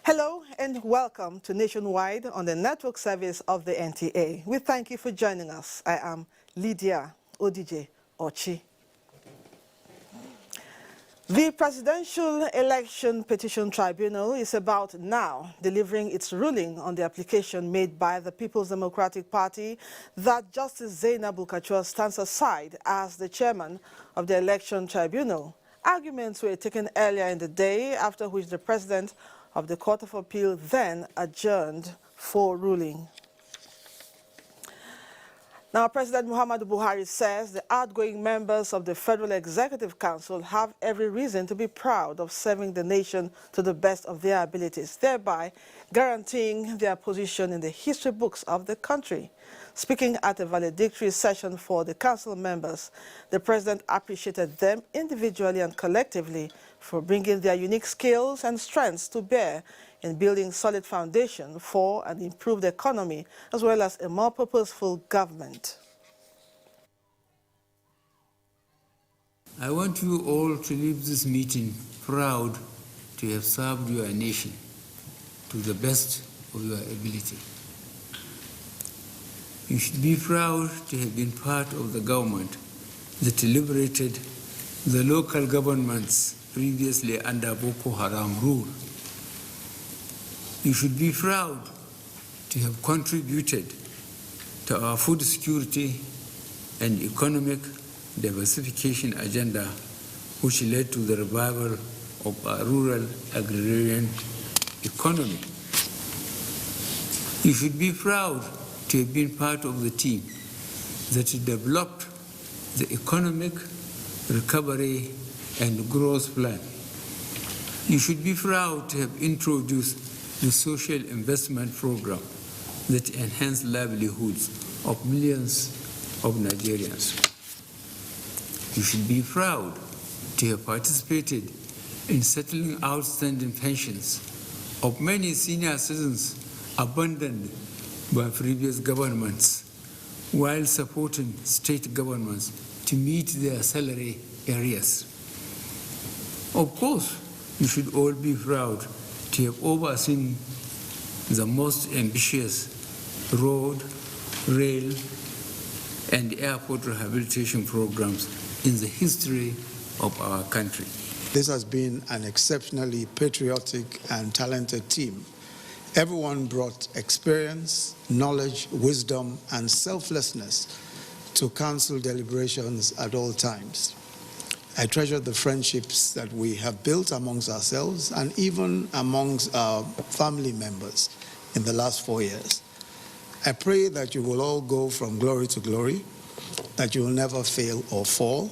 Hello and welcome to Nationwide on the network service of the NTA. We thank you for joining us. I am Lydia Odije Ochi. The Presidential Election Petition Tribunal is about now delivering its ruling on the application made by the People's Democratic Party that Justice Zainab Bukachua stands aside as the chairman of the Election Tribunal. Arguments were taken earlier in the day, after which the president of the Court of Appeal then adjourned for ruling. Now, President Muhammadu Buhari says the outgoing members of the Federal Executive Council have every reason to be proud of serving the nation to the best of their abilities, thereby guaranteeing their position in the history books of the country. Speaking at a valedictory session for the council members, the president appreciated them individually and collectively for bringing their unique skills and strengths to bear in building solid foundation for an improved economy as well as a more purposeful government. I want you all to leave this meeting proud to have served your nation to the best of your ability. You should be proud to have been part of the government that liberated the local governments previously under Boko Haram rule. You should be proud to have contributed to our food security and economic diversification agenda, which led to the revival of our rural agrarian economy. You should be proud to have been part of the team that developed the economic recovery and growth plan. You should be proud to have introduced the social investment program that enhanced livelihoods of millions of Nigerians. You should be proud to have participated in settling outstanding pensions of many senior citizens abandoned by previous governments, while supporting state governments to meet their salary arrears. Of course, you should all be proud to have overseen the most ambitious road, rail, and airport rehabilitation programs in the history of our country. This has been an exceptionally patriotic and talented team. Everyone brought experience, knowledge, wisdom, and selflessness to council deliberations at all times. I treasure the friendships that we have built amongst ourselves and even amongst our family members in the last 4 years. I pray that you will all go from glory to glory, that you will never fail or fall.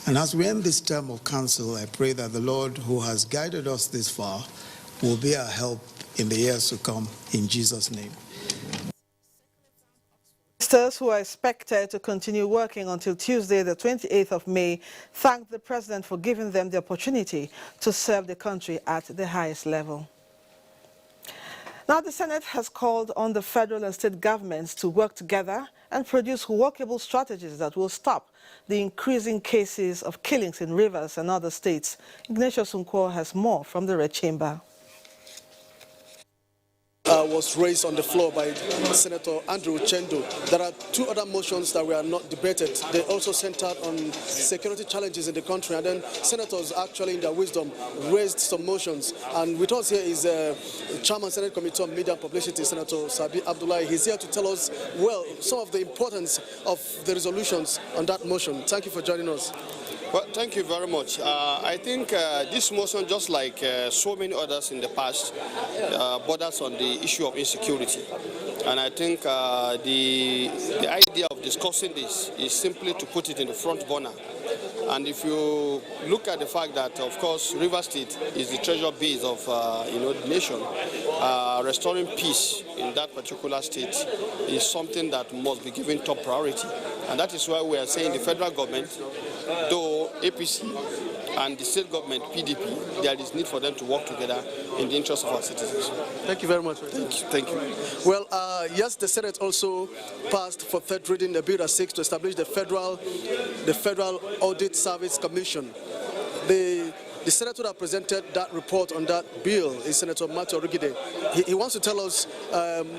And as we end this term of council, I pray that the Lord who has guided us this far will be our help in the years to come, in Jesus' name. Ministers who are expected to continue working until Tuesday, the 28th of May, thanked the president for giving them the opportunity to serve the country at the highest level. Now, the Senate has called on the federal and state governments to work together and produce workable strategies that will stop the increasing cases of killings in Rivers and other states. Ignatius Unko has more from the Red Chamber. Was raised on the floor by Senator Andrew Chendo. There are two other motions that were not debated. They also centered on security challenges in the country, and then senators actually in their wisdom raised some motions. And with us here is Chairman Senate Committee on Media and Publicity, Senator Sabi Abdullahi. He's here to tell us, well, some of the importance of the resolutions on that motion. Thank you for joining us. Well, thank you very much. I think this motion, just like so many others in the past, borders on the issue of insecurity. And I think the idea of discussing this is simply to put it in the front burner. And if you look at the fact that, of course, Rivers State is the treasure base of the nation, restoring peace in that particular state is something that must be given top priority. And that is why we are saying the federal government, though APC and the state government, PDP, there is need for them to work together in the interest of our citizens. Thank you very much. Thank you. Well, yes, the Senate also passed for third reading the Bill 6 to establish the Federal Audit Service Commission. The senator that presented that report on that bill is Senator Matthew Orugide. He wants to tell us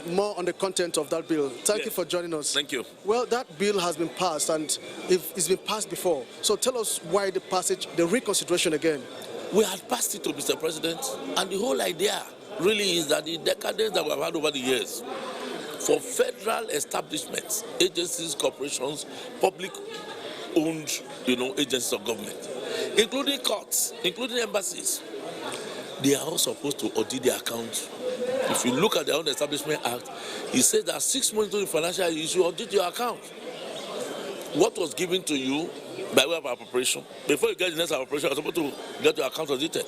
more on the content of that bill. Thank you for joining us. Thank you. Well, that bill has been passed, and it's been passed before. So tell us why the passage, the reconsideration again. We had passed it to Mr. President, and the whole idea really is that the decadence that we've had over the years for federal establishments, agencies, corporations, public-owned, agencies of government, including courts, including embassies, they are all supposed to audit their accounts. If you look at the Own Establishment Act, it says that 6 months into the financial year, you should audit your account. What was given to you by way of appropriation, before you get the next appropriation, you're supposed to get your account audited.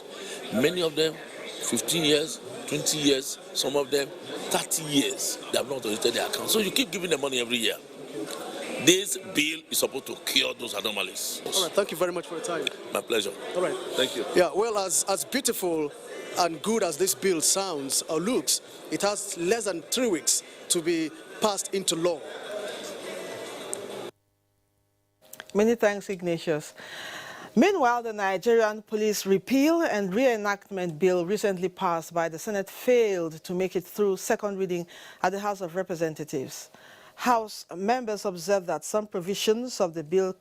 Many of them, 15 years, 20 years, some of them, 30 years, they have not audited their account. So you keep giving them money every year. This bill is supposed to cure those anomalies. All right, thank you very much for your time. My pleasure. All right. Thank you. Yeah, well, as beautiful and good as this bill sounds or looks, it has less than 3 weeks to be passed into law. Many thanks, Ignatius. Meanwhile, the Nigerian Police Repeal and Reenactment Bill recently passed by the Senate failed to make it through second reading at the House of Representatives. House members observed that some provisions of the bill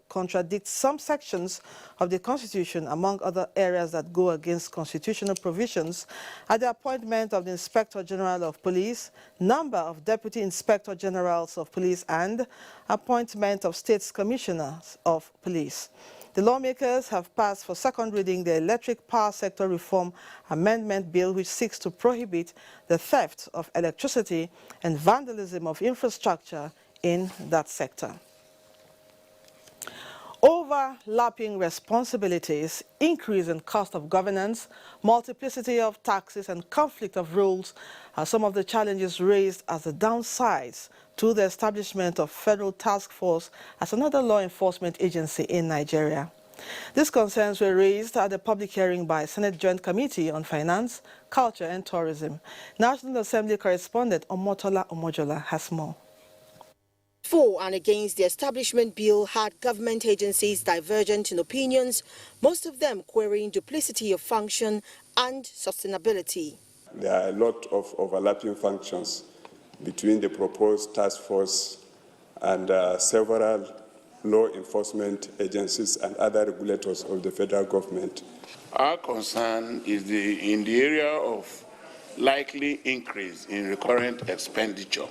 contradict some sections of the Constitution, among other areas that go against constitutional provisions at the appointment of the Inspector General of Police, number of Deputy Inspector Generals of Police, and appointment of States Commissioners of Police. The lawmakers have passed for second reading the Electric Power Sector Reform Amendment Bill, which seeks to prohibit the theft of electricity and vandalism of infrastructure in that sector. Overlapping responsibilities, increase in cost of governance, multiplicity of taxes, and conflict of rules are some of the challenges raised as the downsides to the establishment of Federal Task Force as another law enforcement agency in Nigeria. These concerns were raised at the public hearing by Senate Joint Committee on Finance, Culture and Tourism. National Assembly correspondent Omotola Omojola has more. For and against the establishment bill had government agencies divergent in opinions, most of them querying duplicity of function and sustainability. There are a lot of overlapping functions between the proposed task force and several law enforcement agencies and other regulators of the federal government. Our concern is in the area of likely increase in recurrent expenditure.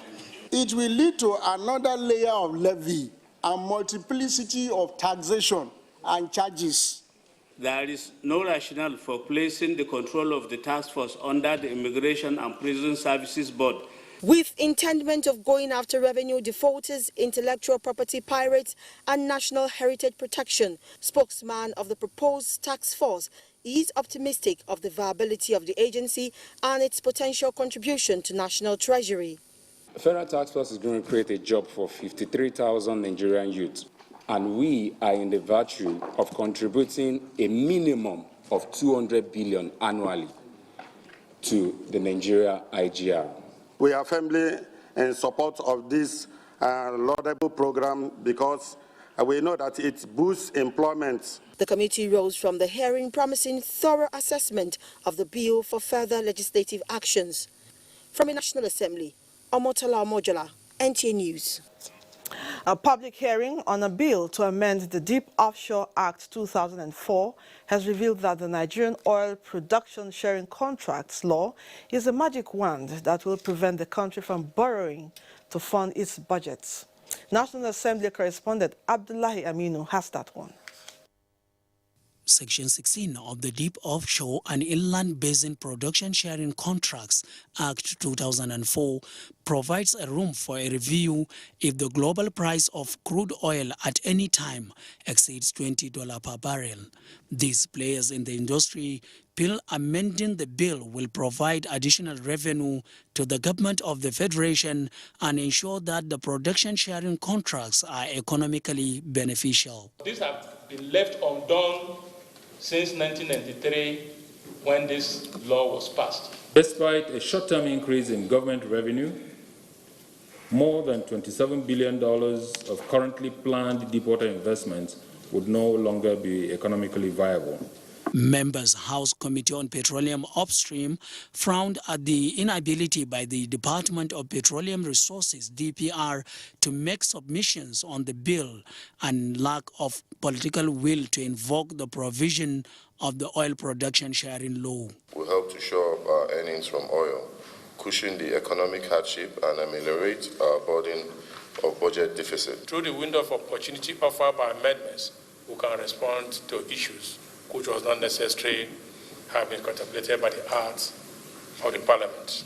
It will lead to another layer of levy and multiplicity of taxation and charges. There is no rationale for placing the control of the task force under the Immigration and Prison Services Board. With intendment of going after revenue defaulters, intellectual property pirates, and national heritage protection, spokesman of the proposed task force is optimistic of the viability of the agency and its potential contribution to national treasury. The Federal Task Force is going to create a job for 53,000 Nigerian youths, and we are in the virtue of contributing a minimum of 200 billion annually to the Nigeria IGR. We are firmly in support of this laudable program because we know that it boosts employment. The committee rose from the hearing promising thorough assessment of the bill for further legislative actions. From the National Assembly, Omotola Omojola, NTA News. A public hearing on a bill to amend the Deep Offshore Act 2004 has revealed that the Nigerian Oil Production Sharing Contracts law is a magic wand that will prevent the country from borrowing to fund its budgets. National Assembly correspondent Abdullahi Aminu has that one. Section 16 of the Deep Offshore and Inland Basin Production Sharing Contracts Act 2004 provides a room for a review if the global price of crude oil at any time exceeds $20 per barrel. These players in the industry feel amending the bill will provide additional revenue to the government of the Federation and ensure that the production sharing contracts are economically beneficial. These have been left undone since 1993 when this law was passed. Despite a short-term increase in government revenue, more than $27 billion of currently planned deepwater investments would no longer be economically viable. Members House Committee on Petroleum Upstream frowned at the inability by the Department of Petroleum Resources, DPR, to make submissions on the bill and lack of political will to invoke the provision of the oil production sharing law. We help to shore up our earnings from oil, cushion the economic hardship and ameliorate our burden of budget deficit. Through the window of opportunity offered by amendments, we can respond to issues which was not necessary have been contemplated by the arts of the Parliament.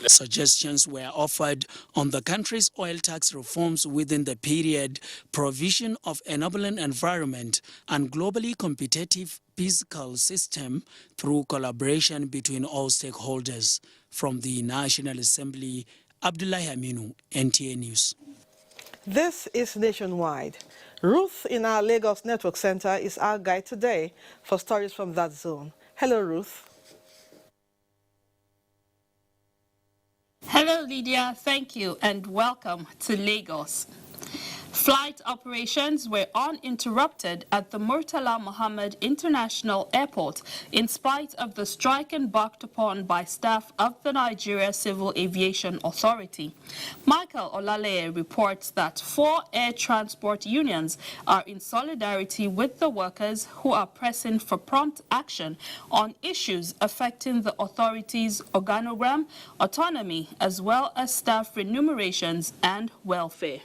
Suggestions were offered on the country's oil tax reforms within the period, provision of enabling environment, and globally competitive fiscal system through collaboration between all stakeholders. From the National Assembly, Abdullahi Aminu, NTA News. This is Nationwide. Ruth in our Lagos Network Center is our guide today for stories from that zone. Hello, Ruth. Hello, Lydia. Thank you and welcome to Lagos. Flight operations were uninterrupted at the Murtala Muhammad International Airport in spite of the strike embarked upon by staff of the Nigeria Civil Aviation Authority. Michael Olaleye reports that 4 air transport unions are in solidarity with the workers who are pressing for prompt action on issues affecting the authority's organogram, autonomy, as well as staff remunerations and welfare.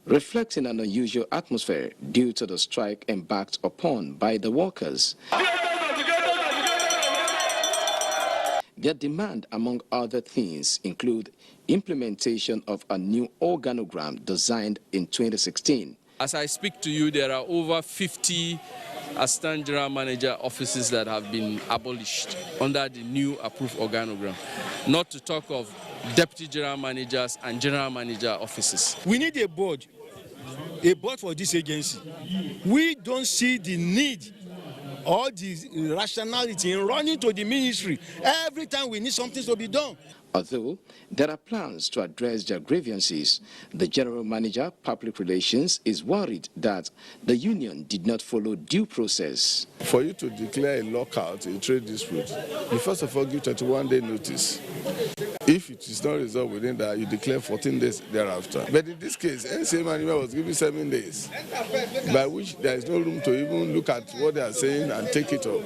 Reflecting an unusual atmosphere due to the strike embarked upon by the workers. Their demand, among other things, include implementation of a new organogram designed in 2016. As I speak to you, there are over 50 assistant general manager offices that have been abolished under the new approved organogram, not to talk of deputy general managers and general manager offices. We need a board for this agency. We don't see the need or the rationality in running to the ministry every time we need something to be done. Although there are plans to address their grievances, the General Manager, Public Relations, is worried that the union did not follow due process. For you to declare a lockout in trade dispute, you first of all give 21-day notice. If it is not resolved within that, you declare 14 days thereafter. But in this case, NCA Manuel was given 7 days, by which there is no room to even look at what they are saying and take it up.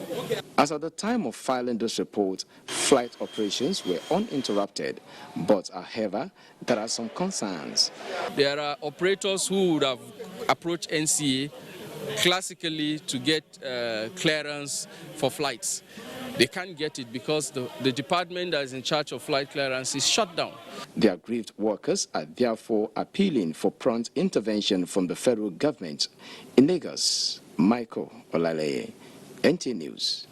As at the time of filing this report, flight operations were uninterrupted, but however, there are some concerns. There are operators who would have approached NCA classically to get clearance for flights. They can't get it because the department that is in charge of flight clearance is shut down. The aggrieved workers are therefore appealing for prompt intervention from the federal government. In Lagos, Michael Olaleye, NTA News.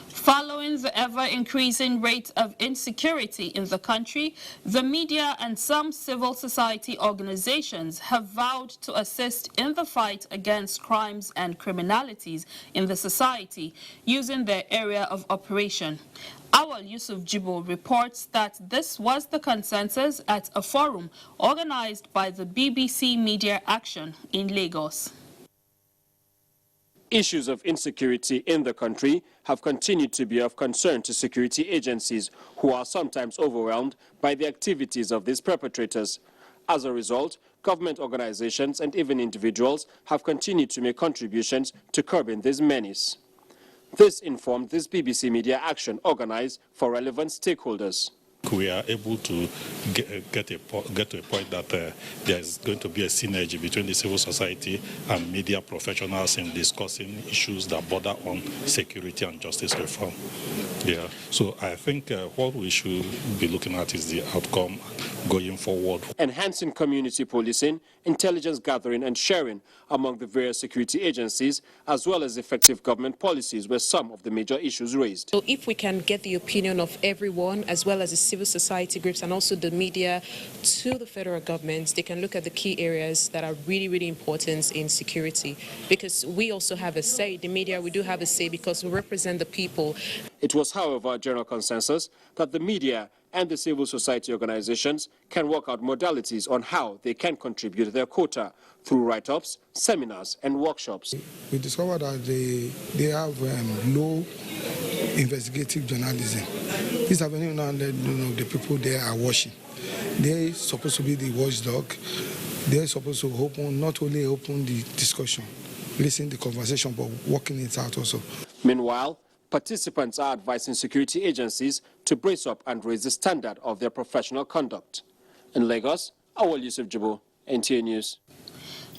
Following the ever-increasing rate of insecurity in the country, the media and some civil society organizations have vowed to assist in the fight against crimes and criminalities in the society using their area of operation. Awal Yusuf Jibo reports that this was the consensus at a forum organized by the BBC Media Action in Lagos. Issues of insecurity in the country have continued to be of concern to security agencies who are sometimes overwhelmed by the activities of these perpetrators. As a result, government organizations and even individuals have continued to make contributions to curbing this menace. This informed this BBC Media Action organized for relevant stakeholders. we are able to get to a point that there is going to be a synergy between the civil society and media professionals in discussing issues that border on security and justice reform. Yeah. So I think what we should be looking at is the outcome going forward. Enhancing community policing, intelligence gathering and sharing among the various security agencies, as well as effective government policies were some of the major issues raised. So if we can get the opinion of everyone, as well as the civil society groups and also the media, to the federal government, they can look at the key areas that are really, really important in security. Because we also have a say, the media, we do have a say because we represent the people. It was, however, a general consensus that the media and the civil society organizations can work out modalities on how they can contribute their quota through write-ups, seminars, and workshops. We discovered that they have low investigative journalism. These are the people there are watching. They're supposed to be the watchdog. They're supposed to open, not only open the discussion, listen to the conversation, but working it out also. Meanwhile, participants are advising security agencies to brace up and raise the standard of their professional conduct. In Lagos, Awal Yusuf Jibo, NTA News.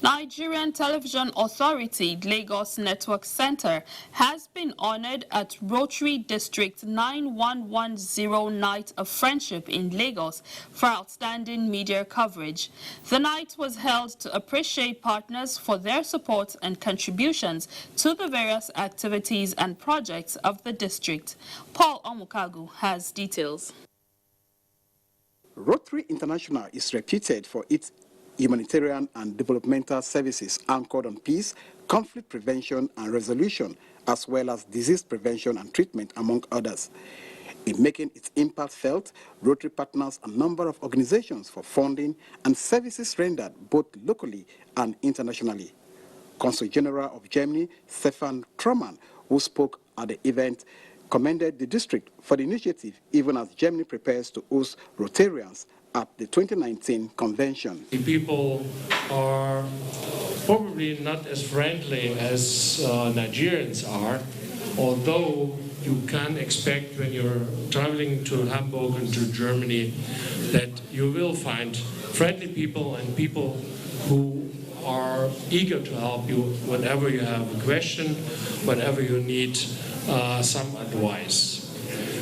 Nigerian Television Authority Lagos Network Center has been honored at Rotary District 9110 Night of Friendship in Lagos for outstanding media coverage. The night was held to appreciate partners for their support and contributions to the various activities and projects of the district. Paul Omukagu has details. Rotary International is reputed for its humanitarian and developmental services anchored on peace, conflict prevention and resolution, as well as disease prevention and treatment, among others. In making its impact felt, Rotary partners a number of organizations for funding and services rendered both locally and internationally. Consul General of Germany, Stefan Troman, who spoke at the event, commended the district for the initiative, even as Germany prepares to host Rotarians at the 2019 convention. The people are probably not as friendly as Nigerians are, although you can expect when you're traveling to Hamburg and to Germany that you will find friendly people and people who are eager to help you whenever you have a question, whenever you need some advice.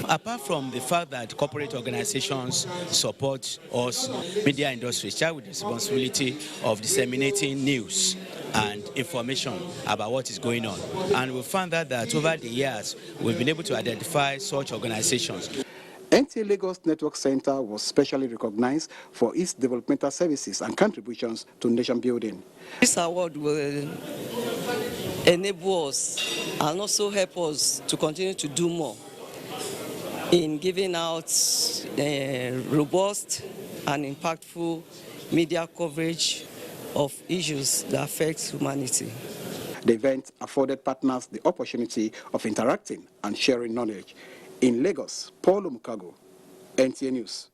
Apart from the fact that corporate organizations support us, media industry share with the responsibility of disseminating news and information about what is going on. And we found that over the years, we've been able to identify such organizations. NTA Lagos Network Center was specially recognized for its developmental services and contributions to nation building. This award will enable us and also help us to continue to do more in giving out robust and impactful media coverage of issues that affect humanity. The event afforded partners the opportunity of interacting and sharing knowledge. In Lagos, Paul Omukago, NTA News.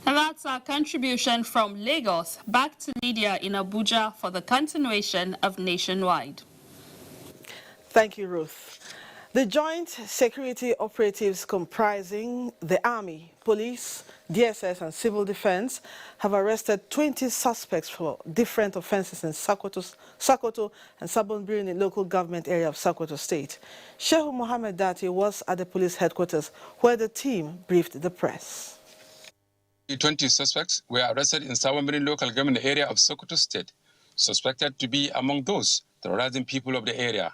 And that's our contribution from Lagos. Back to Lydia in Abuja for the continuation of Nationwide. Thank you, Ruth. The joint security operatives comprising the Army, Police, DSS and Civil Defense have arrested 20 suspects for different offenses in Sokoto and Sabonbiri in the local government area of Sokoto State. Shehu Mohammed Dati was at the police headquarters where the team briefed the press. 20 suspects were arrested in Sabonbiri local government area of Sokoto State, suspected to be among those terrorizing people of the area.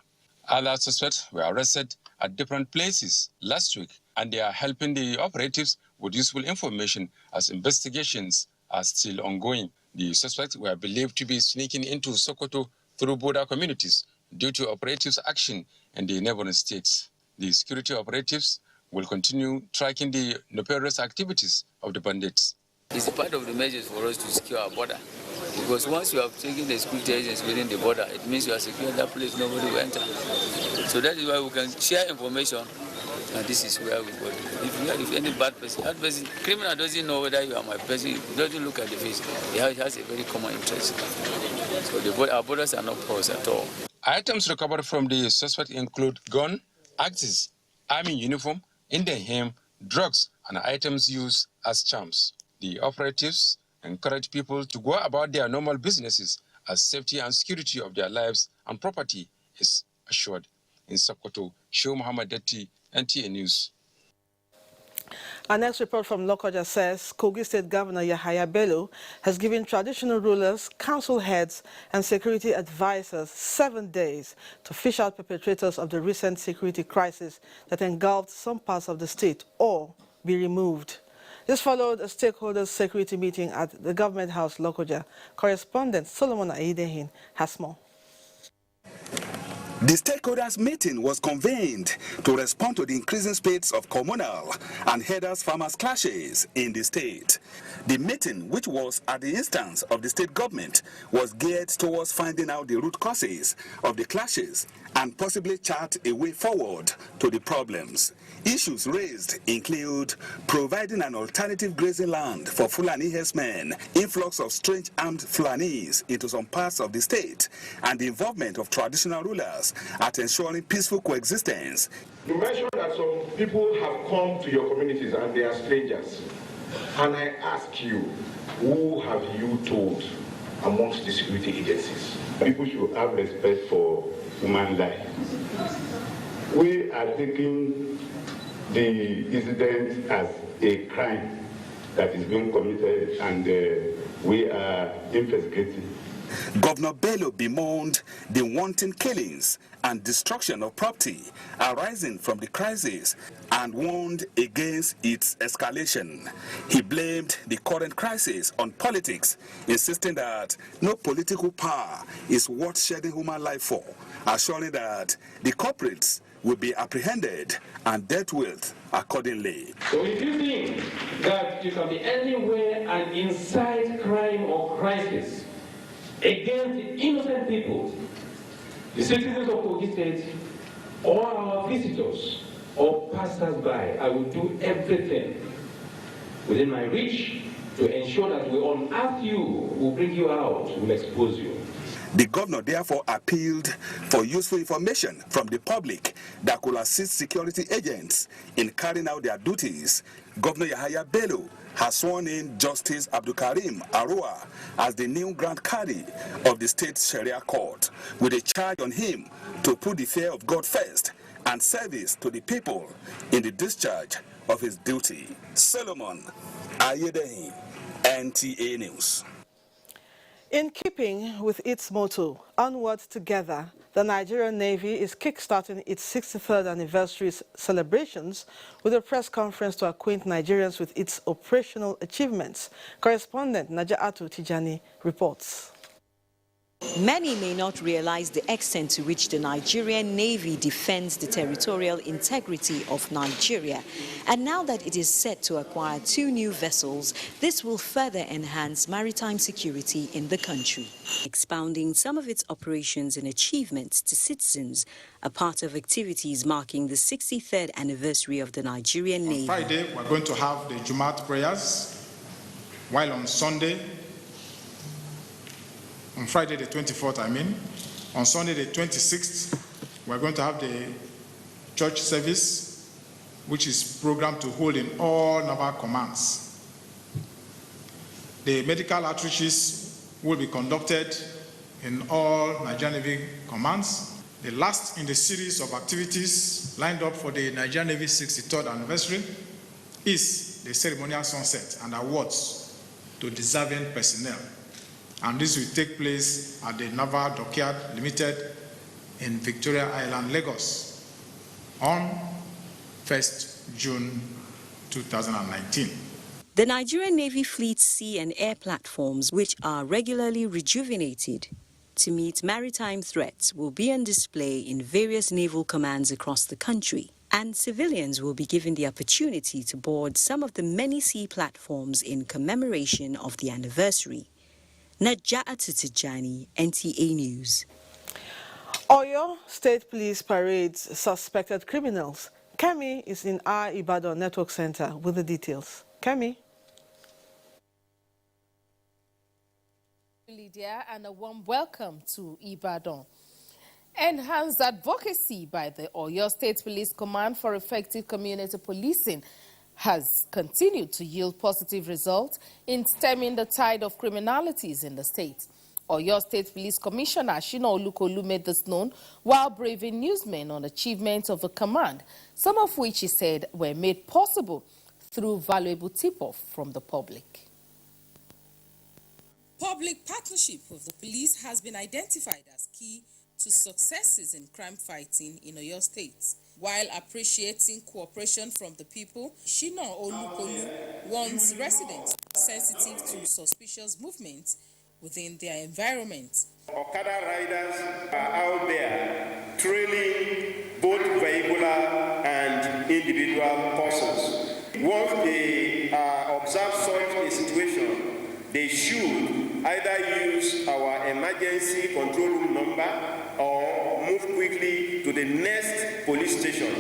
Other suspects were arrested at different places last week, and they are helping the operatives with useful information as investigations are still ongoing. The suspects were believed to be sneaking into Sokoto through border communities due to operatives' action in the neighboring states. The security operatives will continue tracking the nefarious activities of the bandits. It's part of the measures for us to secure our border. Because once you have taken the security agents within the border, it means you are securing that place, nobody will enter. So that is why we can share information, and this is where we go. If any bad person, criminal doesn't know whether you are my person, he doesn't look at the face. He has a very common interest. So our borders are not porous at all. Items recovered from the suspect include gun, axes, army uniform, Indian hymn, drugs, and items used as charms. The operatives encourage people to go about their normal businesses as safety and security of their lives and property is assured. In Sokoto, Shehu Muhammad Detti, NTA News. Our next report from Lokoja says Kogi State Governor Yahaya Bello has given traditional rulers, council heads, and security advisors 7 days to fish out perpetrators of the recent security crisis that engulfed some parts of the state or be removed. This followed a stakeholders security meeting at the Government House, Lokoja. Correspondent Solomon Aidehin has more. The stakeholders meeting was convened to respond to the increasing spate of communal and herders farmers clashes in the state. The meeting, which was at the instance of the state government, was geared towards finding out the root causes of the clashes and possibly chart a way forward to the problems. Issues raised include providing an alternative grazing land for Fulani herdsmen, influx of strange armed Fulanis into some parts of the state, and the involvement of traditional rulers at ensuring peaceful coexistence. You mentioned that some people have come to your communities and they are strangers. And I ask you, who have you told amongst the security agencies? People should have respect for human life. We are taking the incident as a crime that is being committed, and we are investigating. Governor Bello bemoaned the wanton killings and destruction of property arising from the crisis and warned against its escalation. He blamed the current crisis on politics, insisting that no political power is worth shedding human life for, assuring that the culprits will be apprehended and dealt with accordingly. So if you think that you can be anywhere and incite crime or crisis against innocent people, the citizens of Kogi State, or our visitors or passers-by, I will do everything within my reach to ensure that we unearth you, will bring you out, will expose you. The governor therefore appealed for useful information from the public that could assist security agents in carrying out their duties. Governor Yahaya Bello has sworn in Justice Abdulkarim Arua as the new Grand Qadi of the state Sharia court, with a charge on him to put the fear of God first and service to the people in the discharge of his duty. Solomon Ayedehin, NTA News. In keeping with its motto, Onward Together, the Nigerian Navy is kickstarting its 63rd anniversary celebrations with a press conference to acquaint Nigerians with its operational achievements. Correspondent Naja'atu Tijani reports. Many may not realize the extent to which the Nigerian Navy defends the territorial integrity of Nigeria. And now that it is set to acquire 2 new vessels, this will further enhance maritime security in the country. Expounding some of its operations and achievements to citizens, a part of activities marking the 63rd anniversary of the Nigerian Navy. On Friday, we're going to have the Jumat prayers, while on Sunday, on Friday the 24th, on Sunday the 26th, we're going to have the church service, which is programmed to hold in all naval commands. The medical outreaches will be conducted in all Nigerian Navy commands. The last in the series of activities lined up for the Nigerian Navy 63rd anniversary is the ceremonial sunset and awards to deserving personnel. And this will take place at the Naval Dockyard Limited in Victoria Island, Lagos, on 1st June 2019. The Nigerian Navy fleet's sea and air platforms, which are regularly rejuvenated to meet maritime threats, will be on display in various naval commands across the country. And civilians will be given the opportunity to board some of the many sea platforms in commemoration of the anniversary. Naja'atu Tijani, NTA News. Oyo State Police parades suspected criminals. Kemi is in our Ibadan Network Center with the details. Kemi. Lydia, and a warm welcome to Ibadan. Enhanced advocacy by the Oyo State Police Command for effective community policing has continued to yield positive results in stemming the tide of criminalities in the state. Oyo State Police Commissioner Shina Olukolu made this known while briefing newsmen on achievements of the command, some of which he said were made possible through valuable tip-off from the public. Public partnership with the police has been identified as key to successes in crime fighting in Oyo State. While appreciating cooperation from the people, Shina Olukolu warns residents sensitive to suspicious movements within their environment. Okada riders are out there trailing both vehicular and individual persons. Once they observe such a situation, they should either use our emergency control room number or move quickly to the next police station.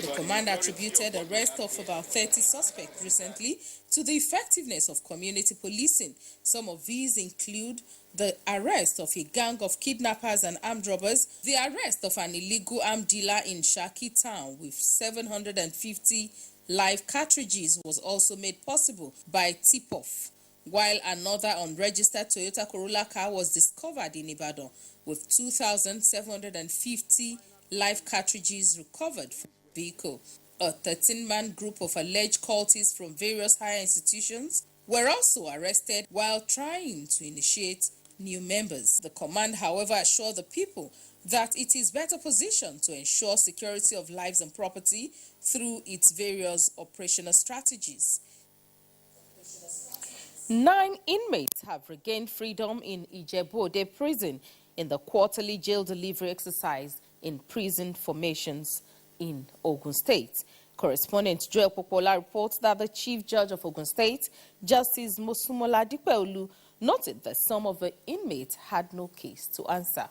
The command attributed the arrest of about 30 suspects recently to the effectiveness of community policing. Some of these include the arrest of a gang of kidnappers and armed robbers, the arrest of an illegal arms dealer in Shaki town with 750 live cartridges was also made possible by tip-off, while another unregistered Toyota Corolla car was discovered in Ibadan with 2,750 live cartridges recovered from the vehicle. A 13-man group of alleged cultists from various higher institutions were also arrested while trying to initiate new members. The command, however, assured the people that it is better positioned to ensure security of lives and property through its various operational strategies. 9 inmates have regained freedom in Ijebu-Ode prison in the quarterly jail delivery exercise in prison formations in Ogun State. Correspondent Joel Popola reports that the Chief Judge of Ogun State, Justice Mosumola Dipeolu, noted that some of the inmates had no case to answer.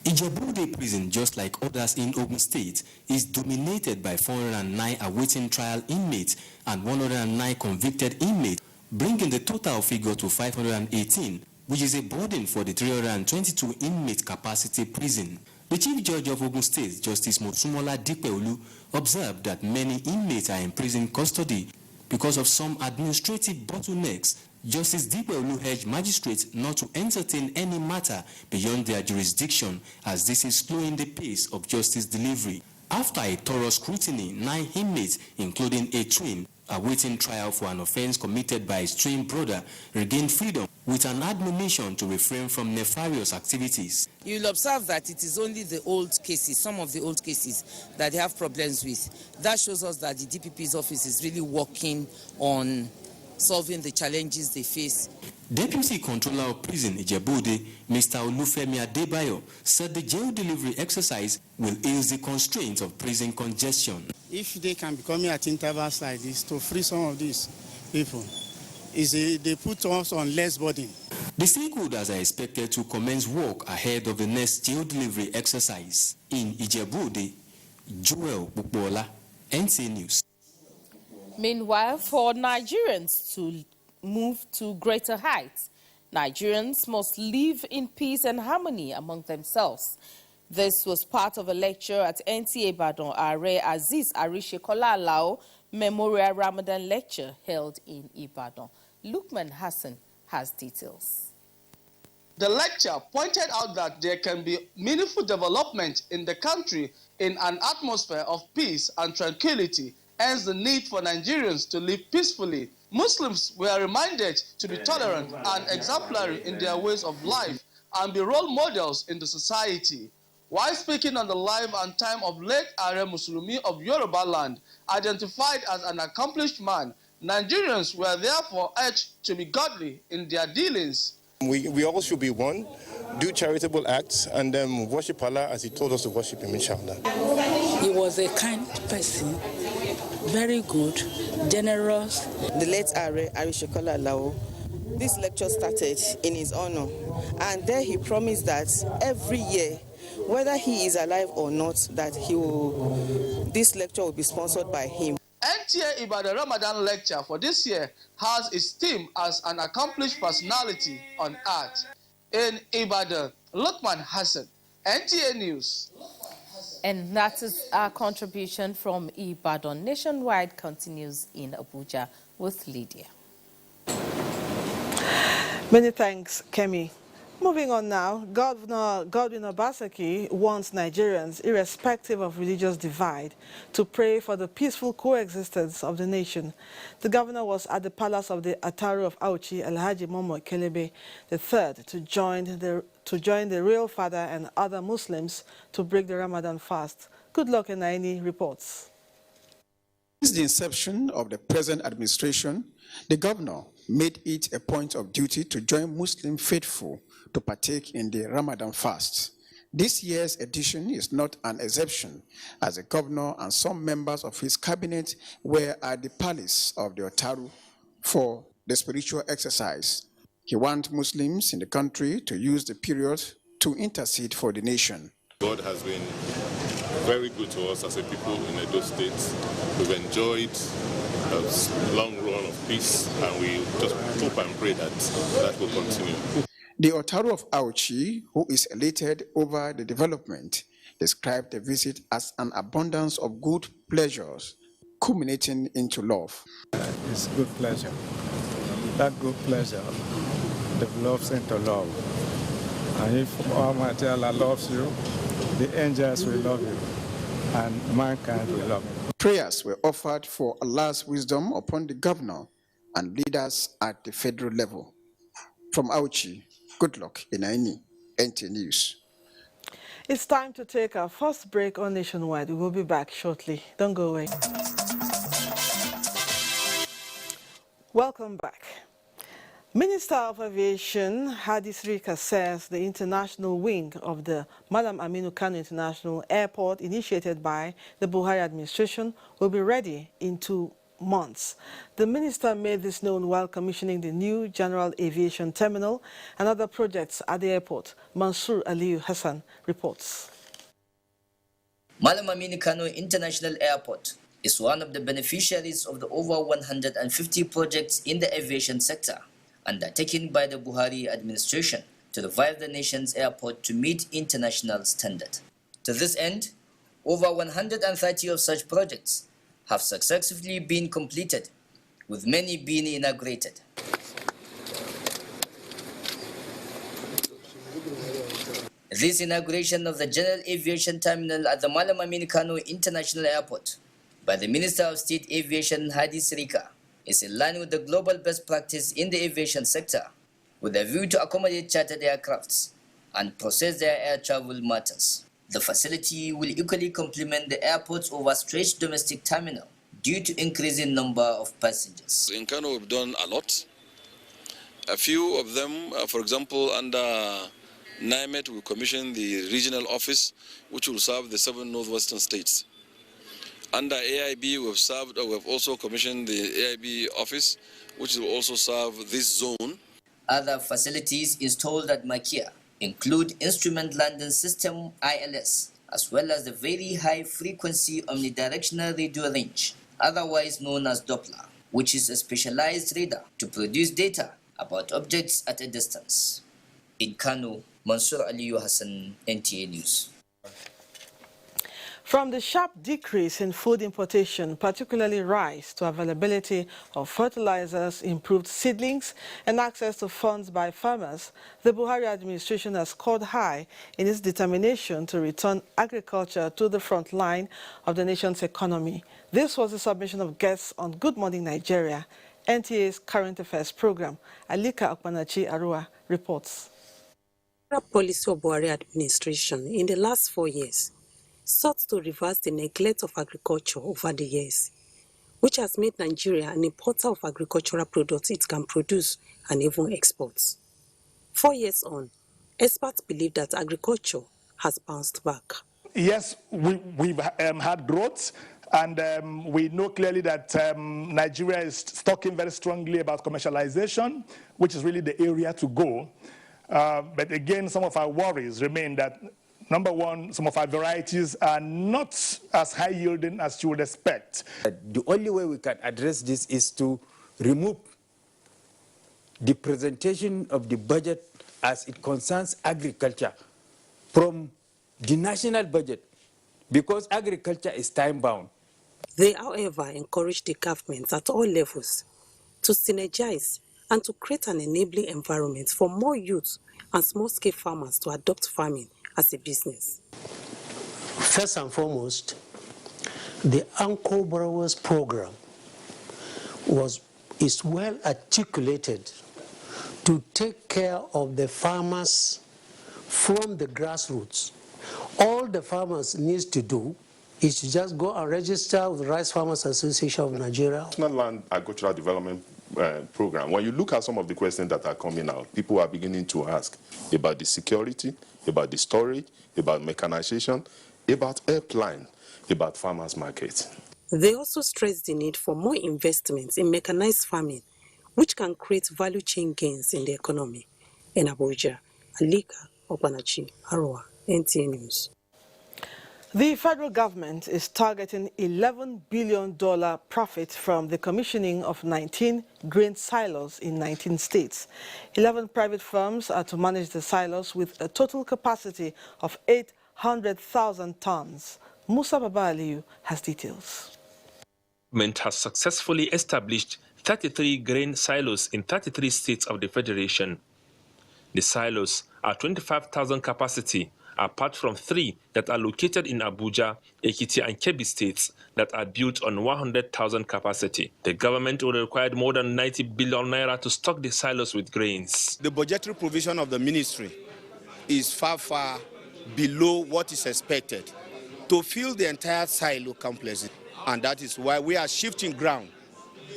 Ijebu-Ode prison, just like others in Ogun State, is dominated by 409 awaiting trial inmates and 109 convicted inmates, bringing the total figure to 518, which is a burden for the 322 inmate capacity prison. The Chief Judge of Ogun State, Justice Mosumola Dipeolu, observed that many inmates are in prison custody because of some administrative bottlenecks. Justice Dipeolu urged magistrates not to entertain any matter beyond their jurisdiction, as this is slowing the pace of justice delivery. After a thorough scrutiny, 9 inmates, including a twin, awaiting trial for an offense committed by his twin brother, regained freedom with an admonition to refrain from nefarious activities. You'll observe that it is only the old cases, some of the old cases, that they have problems with. That shows us that the DPP's office is really working on solving the challenges they face. Deputy Controller of Prison Ijebu-Ode, Mr. Olufemi Adebayo, said the jail delivery exercise will ease the constraints of prison congestion. If they can be coming at intervals like this to free some of these people, they put us on less burden. The stakeholders are expected to commence work ahead of the next jail delivery exercise. In Ijebu-Ode, Joel Bukbola, NC News. Meanwhile, for Nigerians to move to greater heights, Nigerians must live in peace and harmony among themselves. This was part of a lecture at NTA Ibadan Are Aziz Arishekola Alao Memorial Ramadan Lecture held in Ibadan. Lukman Hassan has details. The lecture pointed out that there can be meaningful development in the country in an atmosphere of peace and tranquility, hence the need for Nigerians to live peacefully. Muslims were reminded to be tolerant and exemplary in their ways of life and be role models in the society. While speaking on the life and time of late Are Muslumi of Yoruba land, identified as an accomplished man, Nigerians were therefore urged to be godly in their dealings. We all should be one, do charitable acts, and then worship Allah as He told us to worship Him, inshallah. He was a kind person, very good, generous. The late Are Arishekola Alao, this lecture started in his honor, and there he promised that every year, whether he is alive or not, that this lecture will be sponsored by him. NTA Ibadan Ramadan lecture for this year has its theme as an accomplished personality on art. In Ibadan, Lukman Hassan, NTA News. And that is our contribution from Ibadan. Nationwide continues in Abuja with Lydia. Many thanks, Kemi. Moving on now, Governor Godwin Obaseki wants Nigerians, irrespective of religious divide, to pray for the peaceful coexistence of the nation. The governor was at the palace of the Ataru of Auchi, Alhaji Momo Kelebe III, to join the real father and other Muslims to break the Ramadan fast. Good luck, Enaini reports. Since the inception of the present administration, the governor made it a point of duty to join Muslim faithful to partake in the Ramadan fast. This year's edition is not an exception, as the governor and some members of his cabinet were at the palace of the Otaru for the spiritual exercise. He wants Muslims in the country to use the period to intercede for the nation. God has been very good to us as a people in Edo State. We've enjoyed a long run of peace, and we just hope and pray that that will continue. The Otaru of Auchi, who is elated over the development, described the visit as an abundance of good pleasures, culminating into love. It's good pleasure. That good pleasure develops into love. And if Almighty Allah loves you, the angels will love you, and mankind will love you. Prayers were offered for Allah's wisdom upon the governor and leaders at the federal level. From Auchi, good luck, Enaini, NT News. It's time to take our first break on Nationwide. We will be back shortly. Don't go away. Welcome back. Minister of Aviation Hadi Sirika says the international wing of the Malam Aminu Kano International Airport, initiated by the Buhari administration, will be ready in 2 months. The minister made this known while commissioning the new General Aviation Terminal and other projects at the airport. Mansour Aliyu Hassan reports. Malam Aminu Kano International Airport is one of the beneficiaries of the over 150 projects in the aviation sector undertaken by the Buhari administration to revive the nation's airport to meet international standard. To this end, over 130 of such projects have successfully been completed, with many being inaugurated. This inauguration of the General Aviation Terminal at the Malam Aminu Kano International Airport by the Minister of State Aviation Hadi Sirika is in line with the global best practice in the aviation sector, with a view to accommodate chartered aircrafts and process their air travel matters. The facility will equally complement the airport's overstretched domestic terminal due to increasing number of passengers. In Kano, we've done a lot. A few of them, for example, under NIMET, we commissioned the regional office, which will serve the 7 northwestern states. Under AIB, we've also commissioned the AIB office, which will also serve this zone. Other facilities installed at Makia include Instrument Landing System ILS, as well as the Very High Frequency Omnidirectional Radio Range, otherwise known as Doppler, which is a specialized radar to produce data about objects at a distance. In Kano, Mansour Aliyu Hassan, NTA News. From the sharp decrease in food importation, particularly rice, to availability of fertilizers, improved seedlings, and access to funds by farmers, the Buhari administration has scored high in its determination to return agriculture to the front line of the nation's economy. This was the submission of guests on Good Morning Nigeria, NTA's current affairs program. Alika Okpanachi Arua reports. The policy of Buhari administration in the last 4 years sought to reverse the neglect of agriculture over the years, which has made Nigeria an importer of agricultural products it can produce and even export. 4 years on, experts believe that agriculture has bounced back. Yes, we've had growth, and we know clearly that Nigeria is talking very strongly about commercialization, which is really the area to go. But again, some of our worries remain that, number one, some of our varieties are not as high yielding as you would expect. The only way we can address this is to remove the presentation of the budget as it concerns agriculture from the national budget because agriculture is time-bound. They, however, encourage the government at all levels to synergize and to create an enabling environment for more youth and small-scale farmers to adopt farming as a business. First and foremost, the Anchor Borrowers Program is well articulated to take care of the farmers from the grassroots. All the farmers need to do is to just go and register with the Rice Farmers Association of Nigeria. National Land Agricultural Development Program, when you look at some of the questions that are coming out, people are beginning to ask about the security, about the storage, about mechanization, about helpline, about farmers' markets. They also stress the need for more investments in mechanized farming, which can create value chain gains in the economy. In Abuja, Alika Opanachi, Arua, NTA News. The federal government is targeting $11 billion profit from the commissioning of 19 grain silos in 19 states. 11 private firms are to manage the silos with a total capacity of 800,000 tons. Musa Babaliu has details. The government has successfully established 33 grain silos in 33 states of the Federation. The silos are 25,000 capacity, apart from 3 that are located in Abuja, Ekiti and Kebbi states that are built on 100,000 capacity. The government will require more than 90 billion naira to stock the silos with grains. The budgetary provision of the ministry is far below what is expected to fill the entire silo complex, and that is why we are shifting ground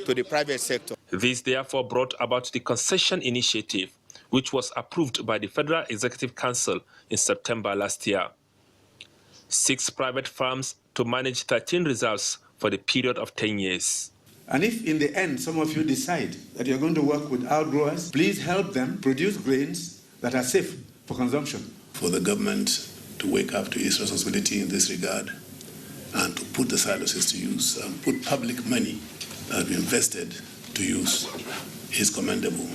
to the private sector. This therefore brought about the concession initiative, which was approved by the Federal Executive Council in September last year. 6 private firms to manage 13 reserves for the period of 10 years. And if in the end some of you decide that you're going to work with outgrowers, please help them produce grains that are safe for consumption. For the government to wake up to its responsibility in this regard and to put the silos to use and put public money that we invested to use is commendable.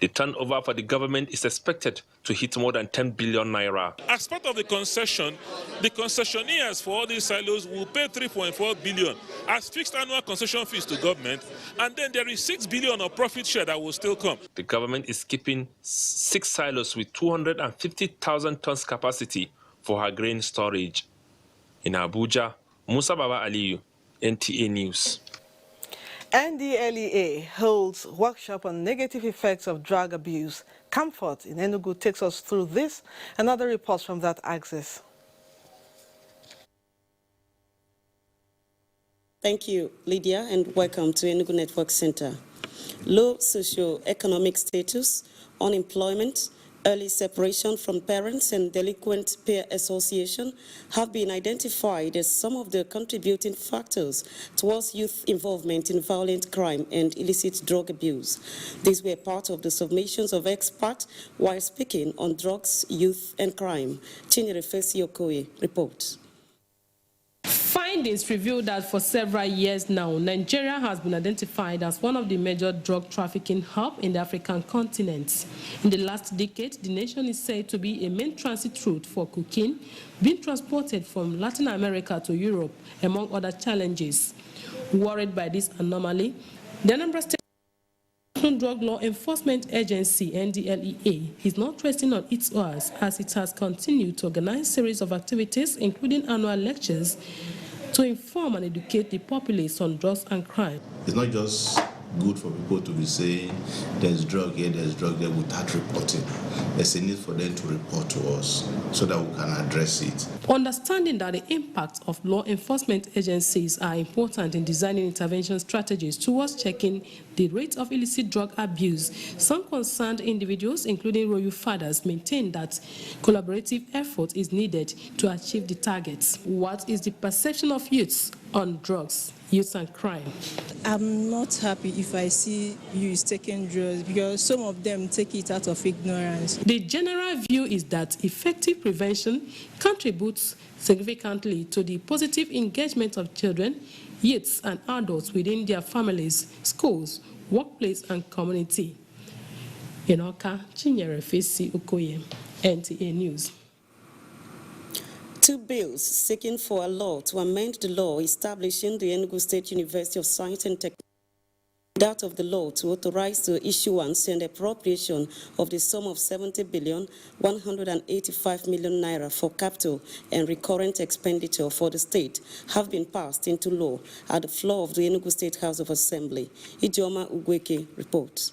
The turnover for the government is expected to hit more than 10 billion naira. As part of the concession, the concessionaires for all these silos will pay 3.4 billion as fixed annual concession fees to government, and then there is 6 billion of profit share that will still come. The government is keeping 6 silos with 250,000 tons capacity for her grain storage. In Abuja, Musa Baba Aliyu, NTA News. NDLEA holds workshop on negative effects of drug abuse. Comfort in Enugu takes us through this and other reports from that axis. Thank you, Lydia, and welcome to Enugu Network Center. Low socio-economic status, unemployment, early separation from parents and delinquent peer association have been identified as some of the contributing factors towards youth involvement in violent crime and illicit drug abuse. These were part of the submissions of experts while speaking on drugs, youth and crime. Chinyere Fesi Okoye reports. Findings reveal that for several years now, Nigeria has been identified as one of the major drug trafficking hubs in the African continent. In the last decade, the nation is said to be a main transit route for cocaine being transported from Latin America to Europe, among other challenges. Worried by this anomaly, the Anambra State Drug Law Enforcement Agency, NDLEA, is not resting on its oars as it has continued to organize a series of activities, including annual lectures, to inform and educate the populace on drugs and crime. It's not just good for people to be saying there's drug here, there's drug there without reporting. There's a need for them to report to us so that we can address it. Understanding that the impact of law enforcement agencies are important in designing intervention strategies towards checking the rate of illicit drug abuse, some concerned individuals, including royal fathers, maintain that collaborative effort is needed to achieve the targets. What is the perception of youths on drugs, youth and crime? I'm not happy if I see youths taking drugs because some of them take it out of ignorance. The general view is that effective prevention contributes significantly to the positive engagement of children, youths and adults within their families, schools, workplace and community. Enoka Chinyere Fesi Okoye, NTA News. Two bills seeking for a law to amend the law establishing the Enugu State University of Science and Technology, that of the law to authorize the issuance and appropriation of the sum of 70,185,000,000 naira for capital and recurrent expenditure for the state have been passed into law at the floor of the Enugu State House of Assembly. Ijeoma Ugweke reports.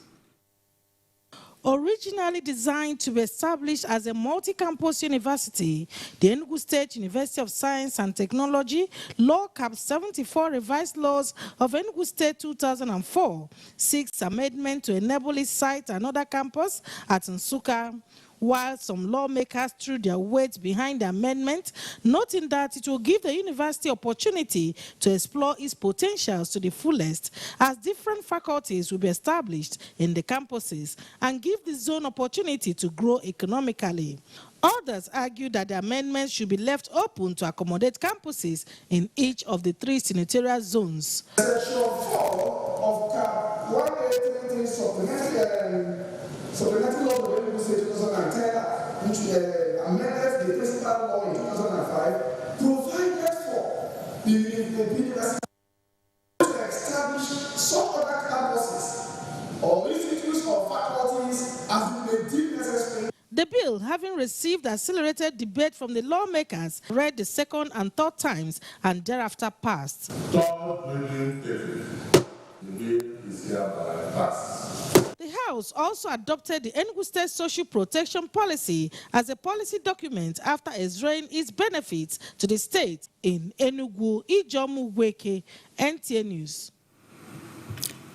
Originally designed to be established as a multi-campus university, the Enugu State University of Science and Technology Law Cap 74 revised laws of Enugu State 2004 seeks amendment to enable it site another campus at Nsukka, while some lawmakers threw their weight behind the amendment, noting that it will give the university opportunity to explore its potentials to the fullest, as different faculties will be established in the campuses and give the zone opportunity to grow economically. Others argue that the amendments should be left open to accommodate campuses in each of the 3 senatorial zones. Section 4 of Cap 183 supplementary law of the Enugu State 2010, which amended the principal law in 2005, provided for the university to establish some other campuses or institutes or faculties as they deem necessary. The bill, having received accelerated debate from the lawmakers, read the second and third times and thereafter passed. The bill is hereby passed. The House also adopted the Enugu State Social Protection Policy as a policy document after exerting its benefits to the state in Enugu. Ijeoma Ugweke, NTA News.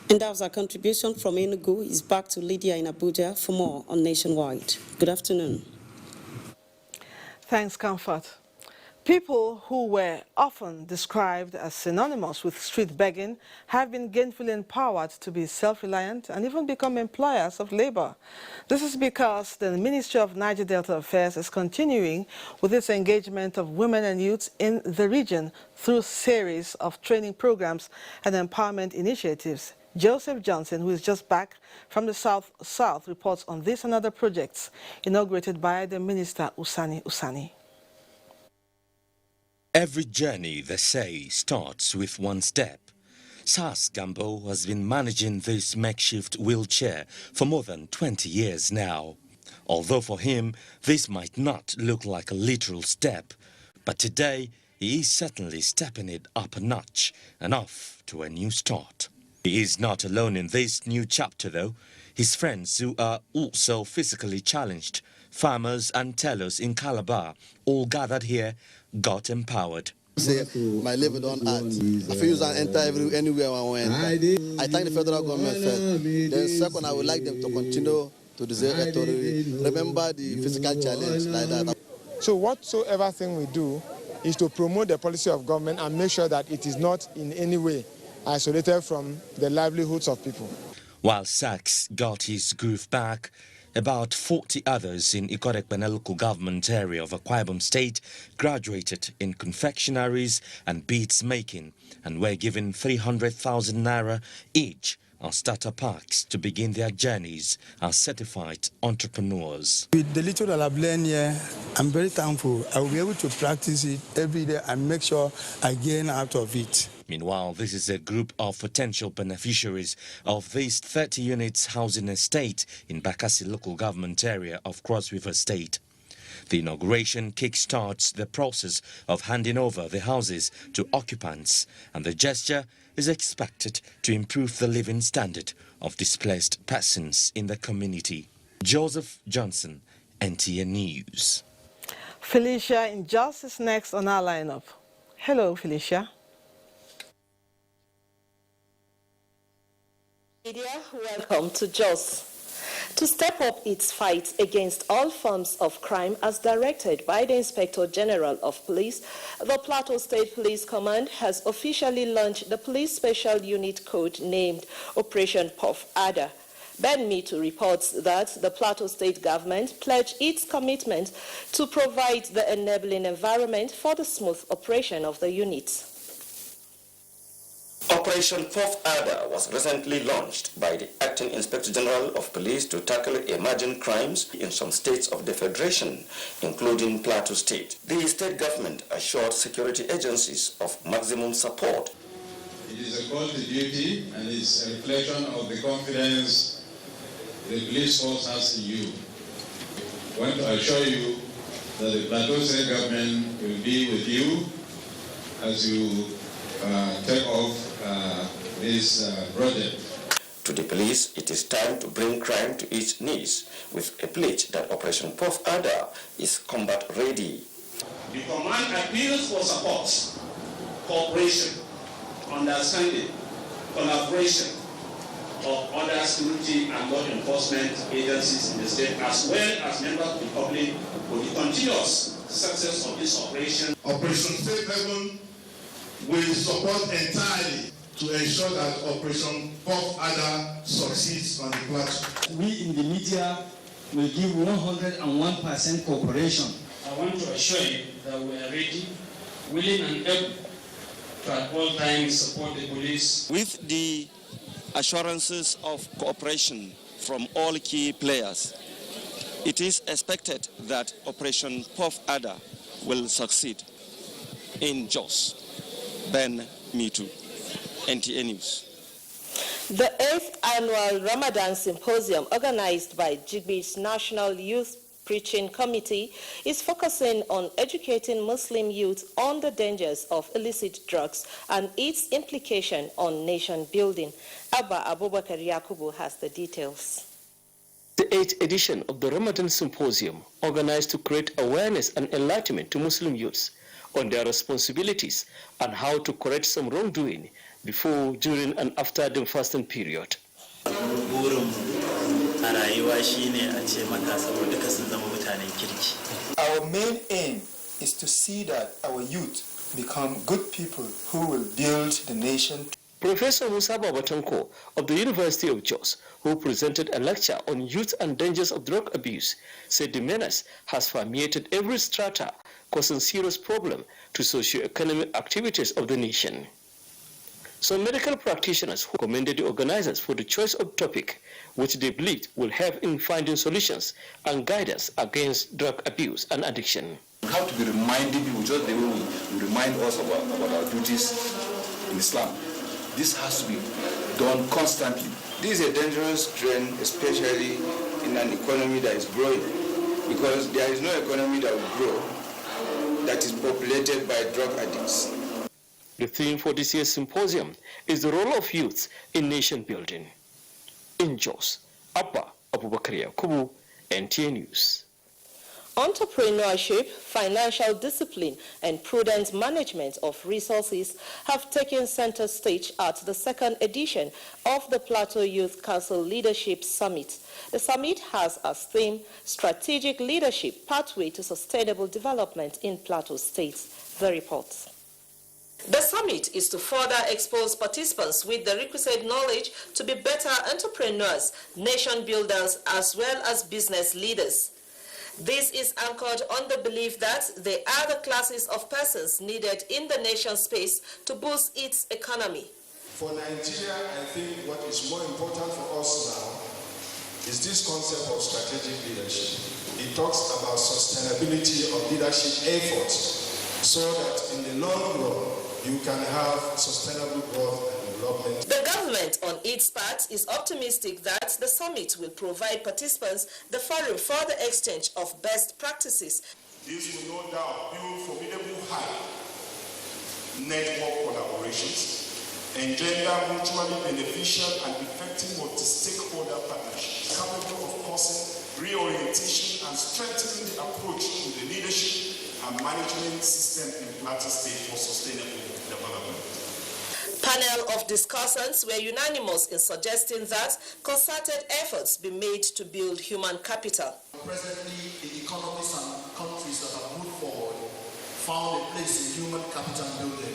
And that was our contribution from Enugu. Is back to Lydia in Abuja for more on Nationwide. Good afternoon. Thanks, Comfort. People who were often described as synonymous with street begging have been gainfully empowered to be self-reliant and even become employers of labor. This is because the Ministry of Niger Delta Affairs is continuing with its engagement of women and youths in the region through a series of training programs and empowerment initiatives. Joseph Johnson, who is just back from the South, reports on this and other projects inaugurated by the Minister Usani. Every journey, they say, starts with one step. Sars Gambo has been managing this makeshift wheelchair for more than 20 years now. Although for him, this might not look like a literal step, but today he is certainly stepping it up a notch and off to a new start. He is not alone in this new chapter though. His friends who are also physically challenged, farmers and tellers in Calabar, all gathered here, got empowered. Say my level don't add. I feel use and enter anywhere I went. I thank the federal government first. Then second, I would like them to continue to remember the physical challenge like that. So whatsoever thing we do is to promote the policy of government and make sure that it is not in any way isolated from the livelihoods of people. While Sachs got his groove back, about 40 others in Ikorekpene local government area of Akwa Ibom State graduated in confectionaries and beads making and were given 300,000 naira each as starter packs to begin their journeys as certified entrepreneurs. With the little that I've learned here, I'm very thankful. I will be able to practice it every day and make sure I gain out of it. Meanwhile, this is a group of potential beneficiaries of this 30 units housing estate in Bakassi local government area of Cross River State. The inauguration kickstarts the process of handing over the houses to occupants, and the gesture is expected to improve the living standard of displaced persons in the community. Joseph Johnson, NTA News. Felicia in Jos is next on our lineup. Hello, Felicia. Media, welcome to Jos. To step up its fight against all forms of crime as directed by the Inspector General of Police, the Plateau State Police Command has officially launched the Police Special Unit Code named Operation Puff Adder. Ben Mitu reports that the Plateau State government pledged its commitment to provide the enabling environment for the smooth operation of the units. Operation Fourth Adder was recently launched by the Acting Inspector General of Police to tackle emerging crimes in some states of the Federation, including Plateau State. The state government assured security agencies of maximum support. It is a call to duty and it's a reflection of the confidence the police force has in you. I want to assure you that the Plateau State government will be with you as you take off this project. To the police, it is time to bring crime to its knees with a pledge that Operation Fourth Adder is combat ready. The command appeals for support, cooperation, understanding, collaboration of other security and law enforcement agencies in the state, as well as members of the public, for the continuous success of this operation. Operation State Level will support entirely to ensure that Operation Fourth Adder succeeds on the plateau. We in the media will give 101% cooperation. I want to assure you that we are ready, willing and able to at all times support the police. With the assurances of cooperation from all key players, it is expected that Operation Fourth Adder will succeed. In Jos, Ben Mitu, NTA News. The 8th annual Ramadan symposium organized by Jigbe's National Youth Preaching Committee is focusing on educating Muslim youth on the dangers of illicit drugs and its implication on nation building. Abba Abubakar Yakubu has the details. The 8th edition of the Ramadan Symposium, organized to create awareness and enlightenment to Muslim youths on their responsibilities and how to correct some wrongdoing before, during, and after the fasting period. Our main aim is to see that our youth become good people who will build the nation. Professor Musa Babatanko of the University of Jos, who presented a lecture on youth and dangers of drug abuse, said the menace has permeated every strata, causing serious problem to socio-economic activities of the nation. Some medical practitioners who commended the organizers for the choice of topic, which they believed will help in finding solutions and guidance against drug abuse and addiction. We have to be reminding people, just the way we remind us about our duties in Islam. This has to be done constantly. This is a dangerous trend, especially in an economy that is growing, because there is no economy that will grow that is populated by drug addicts. The theme for this year's symposium is the role of youth in nation building. In Jos, Abba Abubakar Yakubu, NTA News. Entrepreneurship, financial discipline, and prudent management of resources have taken center stage at the second edition of the Plateau Youth Council Leadership Summit. The summit has as theme Strategic Leadership, Pathway to Sustainable Development in Plateau State. The report. The summit is to further expose participants with the requisite knowledge to be better entrepreneurs, nation builders, as well as business leaders. This is anchored on the belief that they are the classes of persons needed in the nation space to boost its economy. For Nigeria, I think what is more important for us now is this concept of strategic leadership. It talks about sustainability of leadership efforts so that in the long run, you can have sustainable growth and development. The government, on its part, is optimistic that the summit will provide participants the forum for the exchange of best practices. This will no doubt build formidable high network collaborations, engender mutually beneficial and effective multi-stakeholder partnerships, capable of causing reorientation and strengthening the approach to the leadership and management system in Plateau State for sustainable development. Panel of discussants were unanimous in suggesting that concerted efforts be made to build human capital. Presently, the economies and countries that have moved forward found a place in human capital building,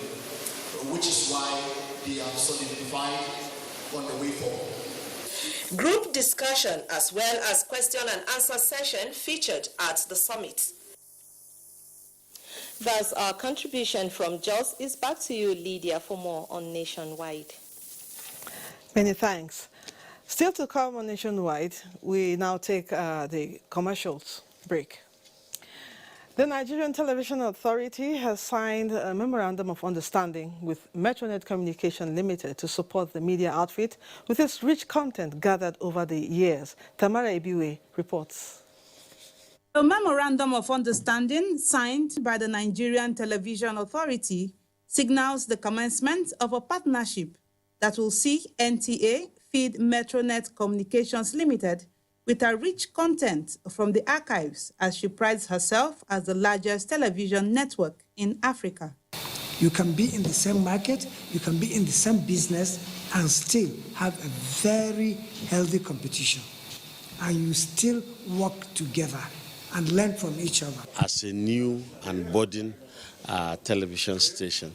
which is why they are solidified on the way forward. Group discussion as well as question and answer session featured at the summit. Thus, our contribution from Jos is back to you, Lydia, for more on Nationwide. Many thanks. Still to come on Nationwide, we now take the commercials break. The Nigerian Television Authority has signed a memorandum of understanding with Metronet Communication Limited to support the media outfit with its rich content gathered over the years. Tamara Ibiwe reports. A memorandum of understanding signed by the Nigerian Television Authority signals the commencement of a partnership that will see NTA feed Metronet Communications Limited with her rich content from the archives, as she prides herself as the largest television network in Africa. You can be in the same market, you can be in the same business and still have a very healthy competition. And you still work together and learn from each other. As a new and budding television station,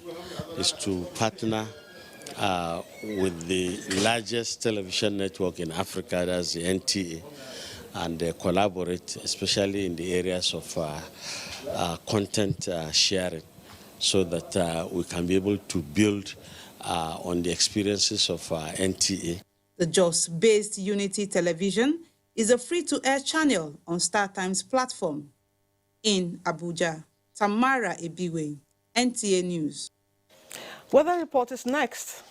is to partner with the largest television network in Africa, that's the NTA, and collaborate, especially in the areas of content sharing, so that we can be able to build on the experiences of NTA. The Jos-based Unity Television is a free-to-air channel on StarTime's platform. In Abuja, Tamara Ibiwe, NTA News. Weather report is next.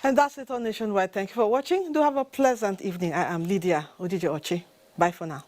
And that's it on Nationwide. Thank you for watching. Do have a pleasant evening. I am Lydia Odije Ochi. Bye for now.